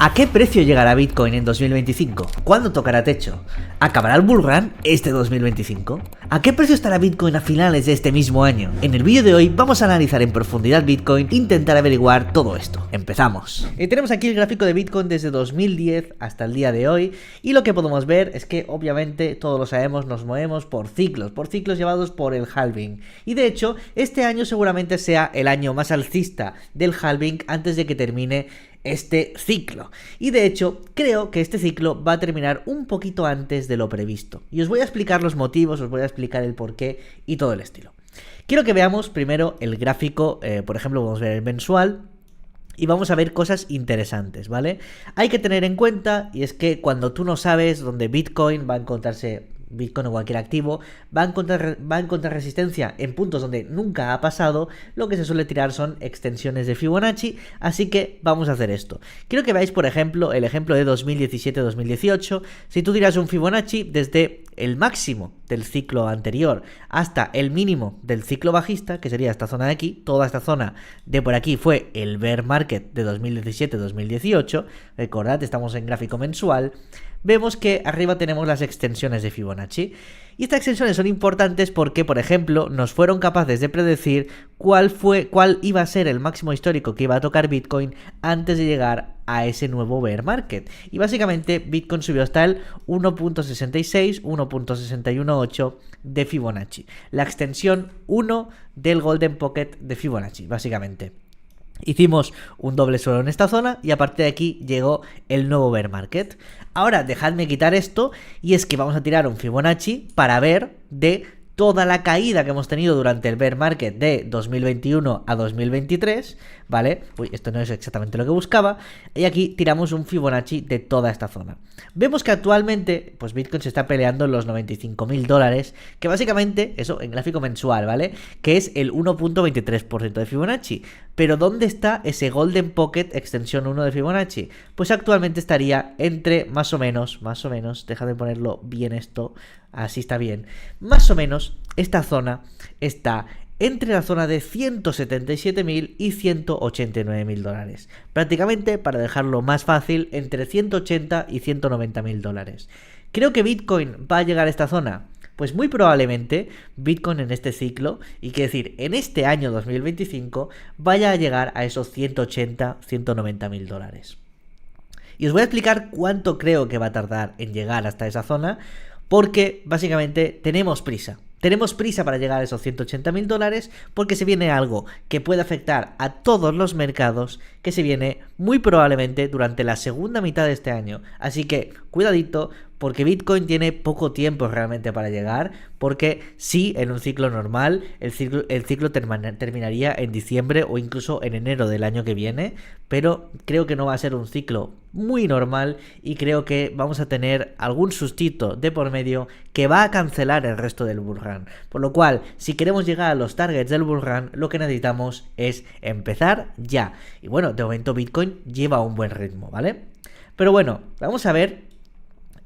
¿A qué precio llegará Bitcoin en 2025? ¿Cuándo tocará techo? ¿Acabará el bull run este 2025? ¿A qué precio estará Bitcoin a finales de este mismo año? En el vídeo de hoy vamos a analizar en profundidad Bitcoin e intentar averiguar todo esto. ¡Empezamos! Tenemos aquí el gráfico de Bitcoin desde 2010 hasta el día de hoy y lo que podemos ver es que obviamente todos lo sabemos, nos movemos por ciclos llevados por el halving. Y de hecho, este año seguramente sea el año más alcista del halving antes de que termine este ciclo. Y de hecho, creo que este ciclo va a terminar un poquito antes de lo previsto. Y os voy a explicar los motivos, os voy a explicar el porqué y todo el estilo. Quiero que veamos primero el gráfico, por ejemplo, vamos a ver el mensual. Y vamos a ver cosas interesantes, ¿vale? Hay que tener en cuenta, y es que cuando tú no sabes dónde Bitcoin va a encontrarse, Bitcoin o cualquier activo, va a encontrar resistencia en puntos donde nunca ha pasado, lo que se suele tirar son extensiones de Fibonacci, así que vamos a hacer esto. Quiero que veáis, por ejemplo, el ejemplo de 2017-2018. Si tú tiras un Fibonacci desde el máximo del ciclo anterior hasta el mínimo del ciclo bajista, que sería esta zona de aquí, toda esta zona de por aquí fue el bear market de 2017-2018, recordad, estamos en gráfico mensual, vemos que arriba tenemos las extensiones de Fibonacci. Y estas extensiones son importantes porque, por ejemplo, nos fueron capaces de predecir cuál iba a ser el máximo histórico que iba a tocar Bitcoin antes de llegar a ese nuevo bear market. Y básicamente Bitcoin subió hasta el 1.66, 1.618 de Fibonacci. La extensión 1 del Golden Pocket de Fibonacci, básicamente. Hicimos un doble suelo en esta zona y a partir de aquí llegó el nuevo bear market. Ahora dejadme quitar esto y es que vamos a tirar un Fibonacci para ver de toda la caída que hemos tenido durante el bear market de 2021 a 2023, ¿vale? Uy, esto no es exactamente lo que buscaba. Y aquí tiramos un Fibonacci de toda esta zona. Vemos que actualmente, pues Bitcoin se está peleando en los $95.000, que básicamente, eso en gráfico mensual, ¿vale? Que es el 1.23% de Fibonacci. Pero ¿dónde está ese Golden Pocket extensión 1 de Fibonacci? Pues actualmente estaría entre más o menos, déjame ponerlo bien esto, así está bien, más o menos esta zona está entre la zona de $177.000 y $189.000. Prácticamente, para dejarlo más fácil, entre 180 y $190.000. ¿Creo que Bitcoin va a llegar a esta zona? Pues muy probablemente Bitcoin en este ciclo, y quiere decir, en este año 2025, vaya a llegar a esos 180, $190.000. Y os voy a explicar cuánto creo que va a tardar en llegar hasta esa zona, porque básicamente tenemos prisa. Tenemos prisa para llegar a esos $180.000 porque se viene algo que puede afectar a todos los mercados, que se viene muy probablemente durante la segunda mitad de este año. Así que cuidadito, porque Bitcoin tiene poco tiempo realmente para llegar, porque sí, en un ciclo normal, el ciclo terminaría en diciembre o incluso en enero del año que viene, pero creo que no va a ser un ciclo muy normal y creo que vamos a tener algún sustito de por medio que va a cancelar el resto del bull run. Por lo cual, si queremos llegar a los targets del bull run, lo que necesitamos es empezar ya. Y bueno, de momento Bitcoin lleva un buen ritmo, ¿vale? Pero bueno, vamos a ver.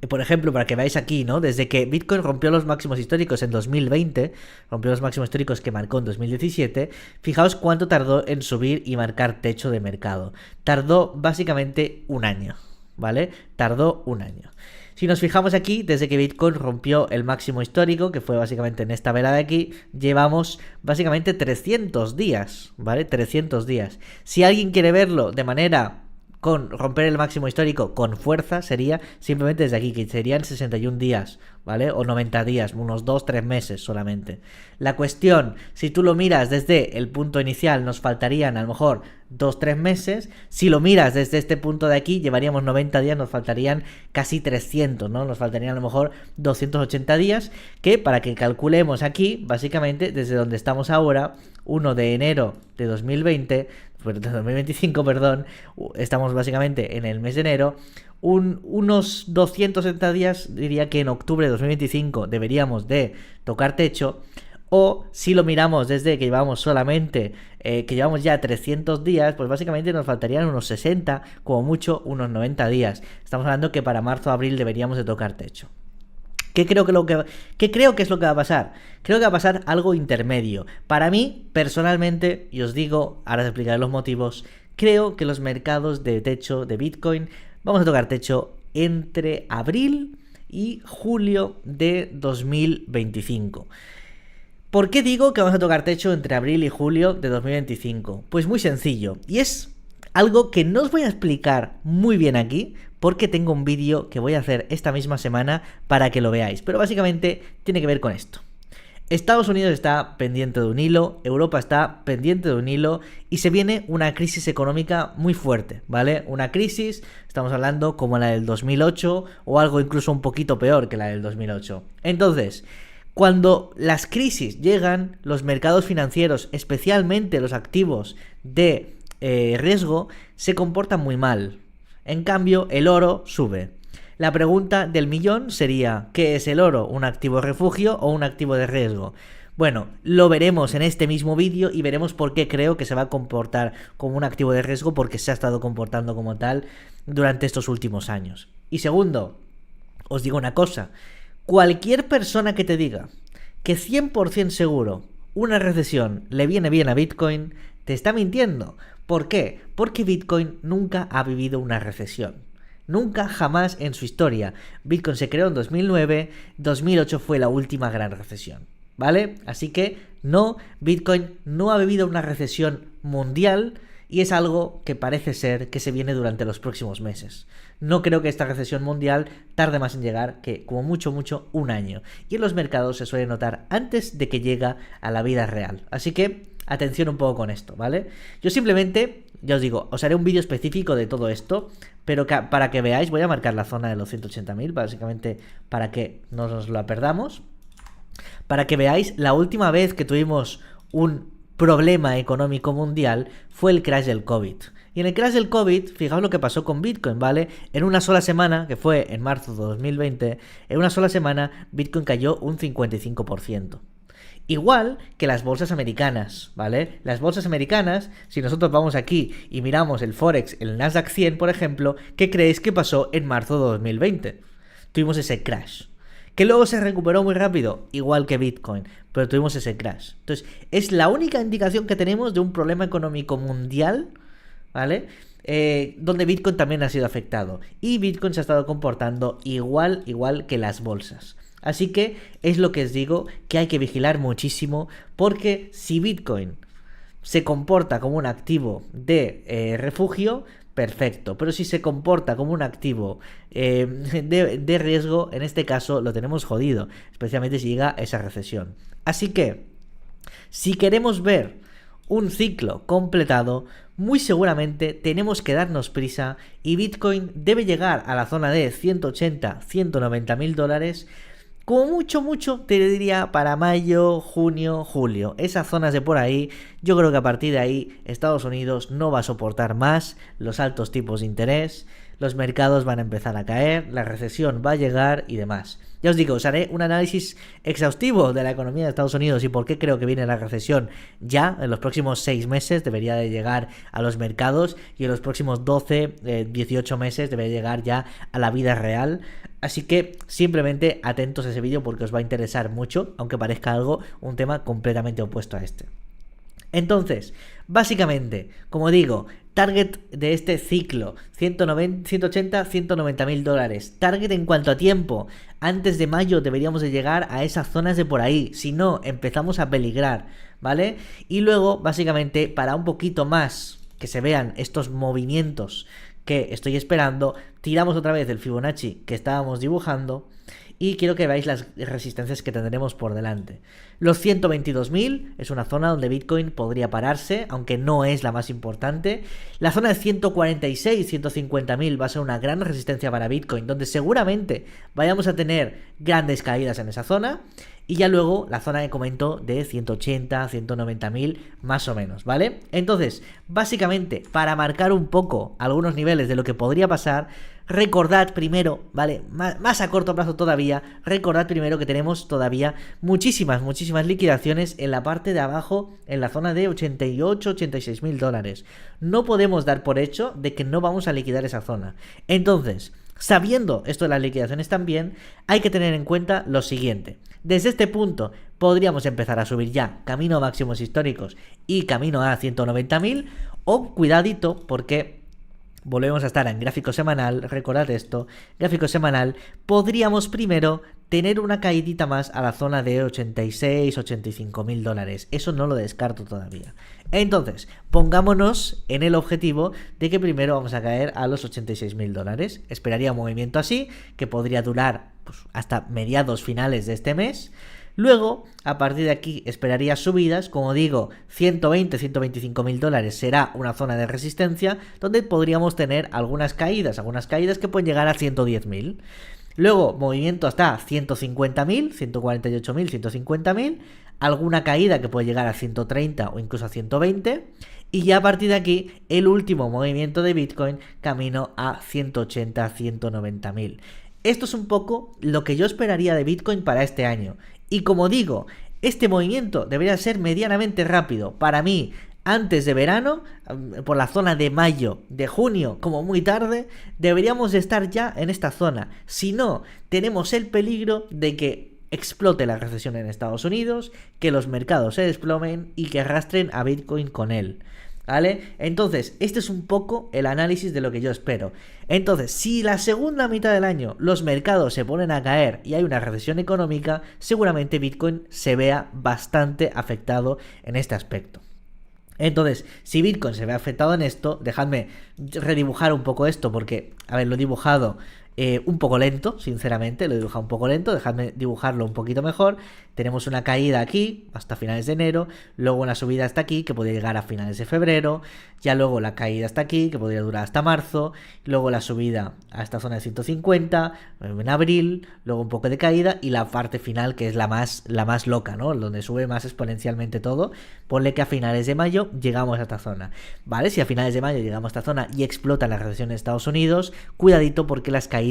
Por ejemplo, para que veáis aquí, ¿no? Desde que Bitcoin rompió los máximos históricos en 2020, rompió los máximos históricos que marcó en 2017, fijaos cuánto tardó en subir y marcar techo de mercado. Tardó básicamente un año, ¿vale? Tardó un año. Si nos fijamos aquí, desde que Bitcoin rompió el máximo histórico, que fue básicamente en esta vela de aquí, llevamos básicamente 300 días, ¿vale? 300 días. Si alguien quiere verlo de manera con romper el máximo histórico con fuerza, sería simplemente desde aquí, que serían 61 días, ¿vale? O 90 días, unos 2-3 meses solamente. La cuestión, si tú lo miras desde el punto inicial, nos faltarían a lo mejor 2-3 meses. Si lo miras desde este punto de aquí, llevaríamos 90 días, nos faltarían casi 300, ¿no? Nos faltarían a lo mejor 280 días, que para que calculemos aquí, básicamente, desde donde estamos ahora, 1 de enero de 2025, perdón, estamos básicamente en el mes de enero, unos 270 días, diría que en octubre de 2025 deberíamos de tocar techo. O si lo miramos desde que llevamos solamente, que llevamos ya 300 días, pues básicamente nos faltarían unos 60, como mucho unos 90 días. Estamos hablando que para marzo o abril deberíamos de tocar techo. ¿Qué creo que es lo que va a pasar? Creo que va a pasar algo intermedio. Para mí, personalmente, y os digo, ahora os explicaré los motivos, creo que los mercados de techo de Bitcoin vamos a tocar techo entre abril y julio de 2025. ¿Por qué digo que vamos a tocar techo entre abril y julio de 2025? Pues muy sencillo, y es algo que no os voy a explicar muy bien aquí, porque tengo un vídeo que voy a hacer esta misma semana para que lo veáis, pero básicamente tiene que ver con esto. Estados Unidos está pendiente de un hilo, Europa está pendiente de un hilo y se viene una crisis económica muy fuerte, ¿vale? Una crisis, estamos hablando como la del 2008 o algo incluso un poquito peor que la del 2008. Entonces, cuando las crisis llegan, los mercados financieros, especialmente los activos de riesgo, se comportan muy mal. En cambio, el oro sube. La pregunta del millón sería, ¿qué es el oro? ¿Un activo refugio o un activo de riesgo? Bueno, lo veremos en este mismo vídeo y veremos por qué creo que se va a comportar como un activo de riesgo, porque se ha estado comportando como tal durante estos últimos años. Y segundo, os digo una cosa, cualquier persona que te diga que 100% seguro una recesión le viene bien a Bitcoin, te está mintiendo. ¿Por qué? Porque Bitcoin nunca ha vivido una recesión. Nunca, jamás en su historia. Bitcoin se creó en 2009, 2008 fue la última gran recesión, ¿vale? Así que no, Bitcoin no ha vivido una recesión mundial y es algo que parece ser que se viene durante los próximos meses. No creo que esta recesión mundial tarde más en llegar que como mucho un año. Y en los mercados se suele notar antes de que llega a la vida real. Así que atención un poco con esto, ¿vale? Yo simplemente, ya os digo, os haré un vídeo específico de todo esto, pero para que veáis, voy a marcar la zona de los 180.000, básicamente para que no nos la perdamos. Para que veáis, la última vez que tuvimos un problema económico mundial fue el crash del COVID. Y en el crash del COVID, fijaos lo que pasó con Bitcoin, ¿vale? En una sola semana, que fue en marzo de 2020, en una sola semana Bitcoin cayó un 55%. Igual que las bolsas americanas, ¿vale? Las bolsas americanas, si nosotros vamos aquí y miramos el Forex, el Nasdaq 100, por ejemplo, ¿qué creéis que pasó en marzo de 2020? Tuvimos ese crash. Que luego se recuperó muy rápido, igual que Bitcoin, pero tuvimos ese crash. Entonces, es la única indicación que tenemos de un problema económico mundial, ¿vale? Donde Bitcoin también ha sido afectado. Y Bitcoin se ha estado comportando igual que las bolsas. Así que es lo que os digo, que hay que vigilar muchísimo, porque si Bitcoin se comporta como un activo de refugio, perfecto, pero si se comporta como un activo de riesgo, en este caso lo tenemos jodido, especialmente si llega esa recesión. Así que, si queremos ver un ciclo completado, muy seguramente tenemos que darnos prisa y Bitcoin debe llegar a la zona de 180, 190 mil dólares. Como mucho, te diría para mayo, junio, julio. Esas zonas de por ahí, yo creo que a partir de ahí Estados Unidos no va a soportar más los altos tipos de interés, los mercados van a empezar a caer, la recesión va a llegar y demás. Ya os digo, os haré un análisis exhaustivo de la economía de Estados Unidos y por qué creo que viene la recesión ya en los próximos 6 meses, debería de llegar a los mercados, y en los próximos 12, 18 meses debería llegar ya a la vida real. Así que simplemente atentos a ese vídeo porque os va a interesar mucho, aunque parezca un tema completamente opuesto a este. Entonces, básicamente, como digo, target de este ciclo, 180, 190 mil dólares. Target en cuanto a tiempo, antes de mayo deberíamos de llegar a esas zonas de por ahí, si no, empezamos a peligrar, ¿vale? Y luego, básicamente, para un poquito más que se vean estos movimientos que estoy esperando, tiramos otra vez el Fibonacci que estábamos dibujando y quiero que veáis las resistencias que tendremos por delante. Los 122.000 es una zona donde Bitcoin podría pararse, aunque no es la más importante. La zona de 146, 150.000 va a ser una gran resistencia para Bitcoin, donde seguramente vayamos a tener grandes caídas en esa zona. Y ya luego la zona que comento de 180, 190.000 más o menos, ¿vale? Entonces, básicamente, para marcar un poco algunos niveles de lo que podría pasar, recordad primero, ¿vale? Más a corto plazo todavía, recordad primero que tenemos todavía muchísimas liquidaciones en la parte de abajo, en la zona de 88, 86 mil dólares. No podemos dar por hecho de que no vamos a liquidar esa zona. Entonces, sabiendo esto de las liquidaciones también, hay que tener en cuenta lo siguiente. Desde este punto podríamos empezar a subir ya camino a máximos históricos y camino a 190.000, O cuidadito, porque volvemos a estar en gráfico semanal, recordad esto, gráfico semanal, podríamos primero tener una caidita más a la zona de 86, 85 mil dólares. Eso no lo descarto todavía. Entonces, pongámonos en el objetivo de que primero vamos a caer a los 86 mil dólares. Esperaría un movimiento así, que podría durar pues, hasta mediados finales de este mes. Luego, a partir de aquí, esperaría subidas. Como digo, 120, 125 mil dólares será una zona de resistencia donde podríamos tener algunas caídas que pueden llegar a 110 mil. Luego, movimiento hasta 150.000, 148.000, 150.000, alguna caída que puede llegar a 130 o incluso a 120, y ya a partir de aquí, el último movimiento de Bitcoin camino a 180, 190.000. Esto es un poco lo que yo esperaría de Bitcoin para este año. Y como digo, este movimiento debería ser medianamente rápido. Para mí, antes de verano, por la zona de mayo, de junio, como muy tarde, deberíamos estar ya en esta zona. Si no, tenemos el peligro de que explote la recesión en Estados Unidos, que los mercados se desplomen y que arrastren a Bitcoin con él. ¿Vale? Entonces, este es un poco el análisis de lo que yo espero. Entonces, si la segunda mitad del año los mercados se ponen a caer y hay una recesión económica, seguramente Bitcoin se vea bastante afectado en este aspecto. Entonces, si Bitcoin se ve afectado en esto, dejadme redibujar un poco esto porque, a ver, lo he dibujado un poco lento, sinceramente, lo he dibujado un poco lento, dejadme dibujarlo un poquito mejor. Tenemos una caída aquí hasta finales de enero, luego una subida hasta aquí que podría llegar a finales de febrero, ya luego la caída hasta aquí que podría durar hasta marzo, luego la subida a esta zona de 150 en abril, luego un poco de caída y la parte final que es la más loca, ¿no? Donde sube más exponencialmente todo. Ponle que a finales de mayo llegamos a esta zona, ¿vale? Si a finales de mayo llegamos a esta zona y explota la recesión en Estados Unidos, cuidadito porque las caídas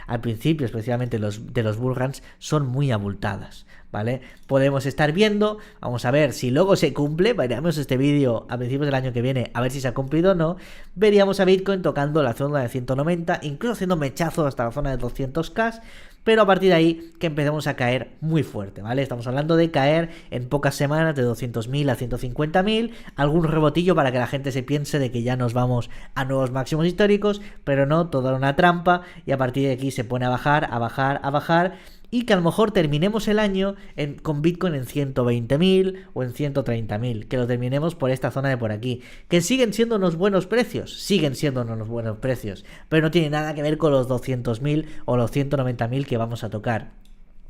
al principio, especialmente de los bullruns, son muy abultadas, ¿vale? Podemos estar viendo, vamos a ver si luego se cumple, veremos este vídeo a principios del año que viene, a ver si se ha cumplido o no, veríamos a Bitcoin tocando la zona de 190, incluso haciendo mechazos hasta la zona de 200k, pero a partir de ahí que empecemos a caer muy fuerte, ¿vale? Estamos hablando de caer en pocas semanas de 200.000 a 150.000, algún rebotillo para que la gente se piense de que ya nos vamos a nuevos máximos históricos, pero no, toda una trampa, y a partir de aquí se pone a bajar, a bajar, a bajar, y que a lo mejor terminemos el año con Bitcoin en 120.000 o en 130.000, que lo terminemos por esta zona de por aquí, que siguen siendo unos buenos precios, pero no tiene nada que ver con los 200.000 o los 190.000 que vamos a tocar.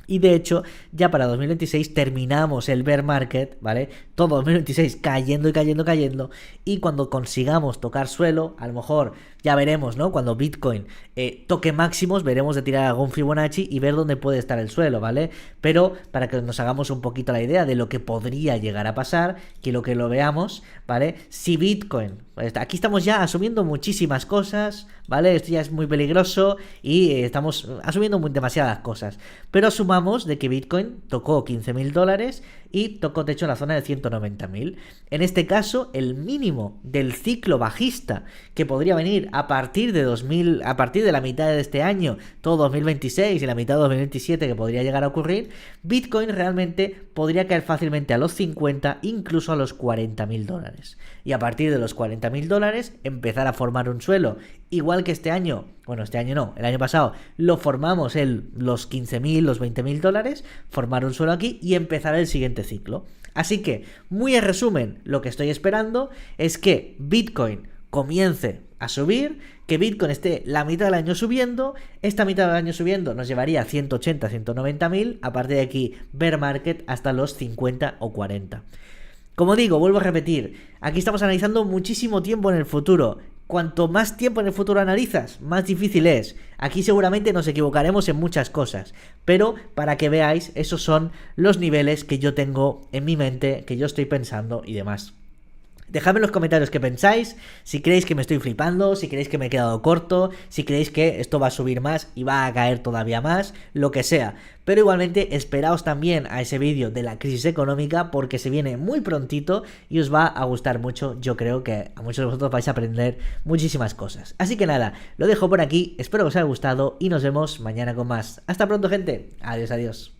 Y de hecho, ya para 2026 terminamos el bear market, ¿vale? Todo 2026 cayendo y cayendo, cayendo. Y cuando consigamos tocar suelo, a lo mejor ya veremos, ¿no? Cuando Bitcoin toque máximos, veremos de tirar algún Fibonacci y ver dónde puede estar el suelo, ¿vale? Pero para que nos hagamos un poquito la idea de lo que podría llegar a pasar, que lo veamos, ¿vale? Si Bitcoin, pues aquí estamos ya asumiendo muchísimas cosas, ¿vale? Esto ya es muy peligroso y estamos asumiendo demasiadas cosas. Pero asumamos de que Bitcoin tocó 15.000 dólares y tocó techo en la zona de 190.000. En este caso, el mínimo del ciclo bajista que podría venir a partir de la mitad de este año, todo 2026 y la mitad de 2027 que podría llegar a ocurrir, Bitcoin realmente podría caer fácilmente a los 50, incluso a los 40.000 dólares. Y a partir de los 40.000 dólares empezar a formar un suelo. Igual que este año, bueno, este año no, el año pasado lo formamos en los 15.000, los 20.000 dólares, formar un suelo aquí y empezar el siguiente ciclo. Así que, muy en resumen, lo que estoy esperando es que Bitcoin comience a subir, que Bitcoin esté la mitad del año subiendo, esta mitad del año subiendo nos llevaría a 180, 190.000, a partir de aquí bear market hasta los 50 o 40. Como digo, vuelvo a repetir, aquí estamos analizando muchísimo tiempo en el futuro. Cuanto más tiempo en el futuro analizas, más difícil es. Aquí seguramente nos equivocaremos en muchas cosas, pero para que veáis, esos son los niveles que yo tengo en mi mente, que yo estoy pensando y demás. Dejadme en los comentarios qué pensáis, si creéis que me estoy flipando, si creéis que me he quedado corto, si creéis que esto va a subir más y va a caer todavía más, lo que sea. Pero igualmente esperaos también a ese vídeo de la crisis económica porque se viene muy prontito y os va a gustar mucho. Yo creo que a muchos de vosotros vais a aprender muchísimas cosas. Así que nada, lo dejo por aquí, espero que os haya gustado y nos vemos mañana con más. Hasta pronto, gente. Adiós, adiós.